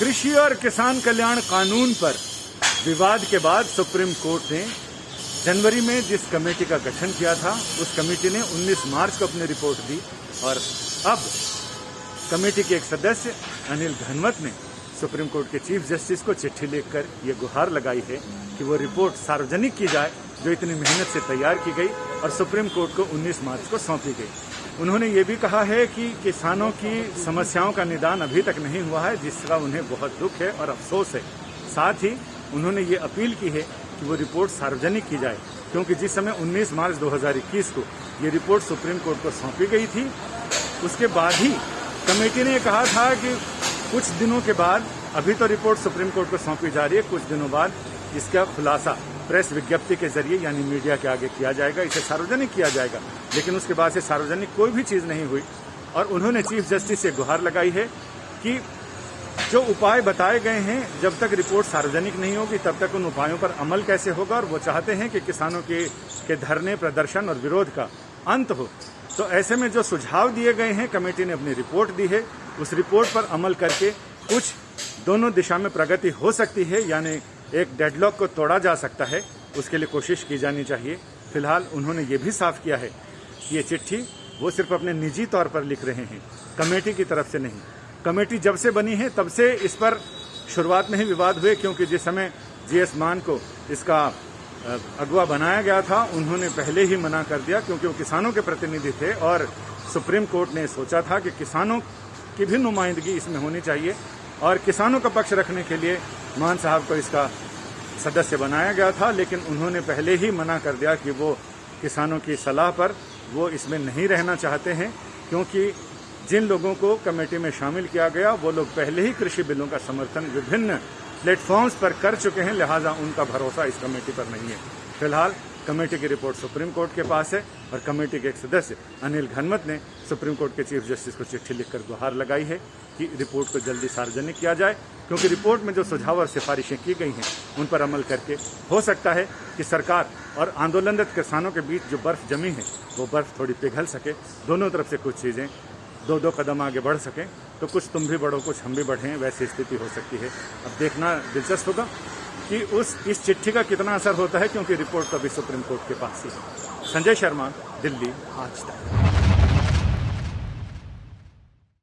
कृषि और किसान कल्याण कानून पर विवाद के बाद सुप्रीम कोर्ट ने जनवरी में जिस कमेटी का गठन किया था, उस कमेटी ने 19 मार्च को अपनी रिपोर्ट दी और अब कमेटी के एक सदस्य अनिल घनवत ने सुप्रीम कोर्ट के चीफ जस्टिस को चिट्ठी लिखकर ये गुहार लगाई है कि वो रिपोर्ट सार्वजनिक की जाए जो इतनी मेहनत से तैयार की गई और सुप्रीम कोर्ट को 19 मार्च को सौंपी गई। उन्होंने ये भी कहा है कि किसानों की समस्याओं का निदान अभी तक नहीं हुआ है, जिसका उन्हें बहुत दुख है और अफसोस है। साथ ही उन्होंने ये अपील की है कि वो रिपोर्ट सार्वजनिक की जाए, क्योंकि जिस समय 19 मार्च 2021 को ये रिपोर्ट सुप्रीम कोर्ट को सौंपी गई थी, उसके बाद ही कमेटी ने कहा था कि कुछ दिनों के बाद, अभी तो रिपोर्ट सुप्रीम कोर्ट को सौंपी जा रही है, कुछ दिनों बाद इसका खुलासा प्रेस विज्ञप्ति के जरिए यानी मीडिया के आगे किया जाएगा, इसे सार्वजनिक किया जाएगा। लेकिन उसके बाद से सार्वजनिक कोई भी चीज नहीं हुई और उन्होंने चीफ जस्टिस से गुहार लगाई है कि जो उपाय बताए गए हैं, जब तक रिपोर्ट सार्वजनिक नहीं होगी तब तक उन उपायों पर अमल कैसे होगा, और वो चाहते हैं कि किसानों के धरने, प्रदर्शन और विरोध का अंत हो। तो ऐसे में जो सुझाव दिए गए हैं, कमेटी ने अपनी रिपोर्ट दी है, उस रिपोर्ट पर अमल करके कुछ दोनों दिशा में प्रगति हो सकती है, यानी एक डेडलॉक को तोड़ा जा सकता है, उसके लिए कोशिश की जानी चाहिए। फिलहाल उन्होंने ये भी साफ किया है कि ये चिट्ठी वो सिर्फ अपने निजी तौर पर लिख रहे हैं, कमेटी की तरफ से नहीं। कमेटी जब से बनी है तब से इस पर शुरुआत में ही विवाद हुए, क्योंकि जिस समय जीएस मान को इसका अगवा बनाया गया था, उन्होंने पहले ही मना कर दिया, क्योंकि वो किसानों के प्रतिनिधि थे और सुप्रीम कोर्ट ने सोचा था कि किसानों की भी नुमाइंदगी इसमें होनी चाहिए और किसानों का पक्ष रखने के लिए मान साहब को इसका सदस्य बनाया गया था। लेकिन उन्होंने पहले ही मना कर दिया कि वो किसानों की सलाह पर वो इसमें नहीं रहना चाहते हैं, क्योंकि जिन लोगों को कमेटी में शामिल किया गया वो लोग पहले ही कृषि बिलों का समर्थन विभिन्न प्लेटफॉर्म्स पर कर चुके हैं, लिहाजा उनका भरोसा इस कमेटी पर नहीं है। फिलहाल कमेटी की रिपोर्ट सुप्रीम कोर्ट के पास है और कमेटी के एक सदस्य अनिल घनवत ने सुप्रीम कोर्ट के चीफ जस्टिस को चिट्ठी लिखकर गुहार लगाई है कि रिपोर्ट को जल्दी सार्वजनिक किया जाए, क्योंकि रिपोर्ट में जो सुझाव और सिफारिशें की गई हैं उन पर अमल करके हो सकता है कि सरकार और आंदोलनरत किसानों के बीच जो बर्फ जमी है वो बर्फ थोड़ी पिघल सके, दोनों तरफ से कुछ चीज़ें दो कदम आगे बढ़ सकें, तो कुछ तुम भी बढ़ो कुछ हम भी बढ़ें, वैसी स्थिति हो सकती है। अब देखना दिलचस्प होगा कि इस चिट्ठी का कितना असर होता है, क्योंकि रिपोर्ट तो अभी सुप्रीम कोर्ट के पास ही है। संजय शर्मा, दिल्ली, आज तक।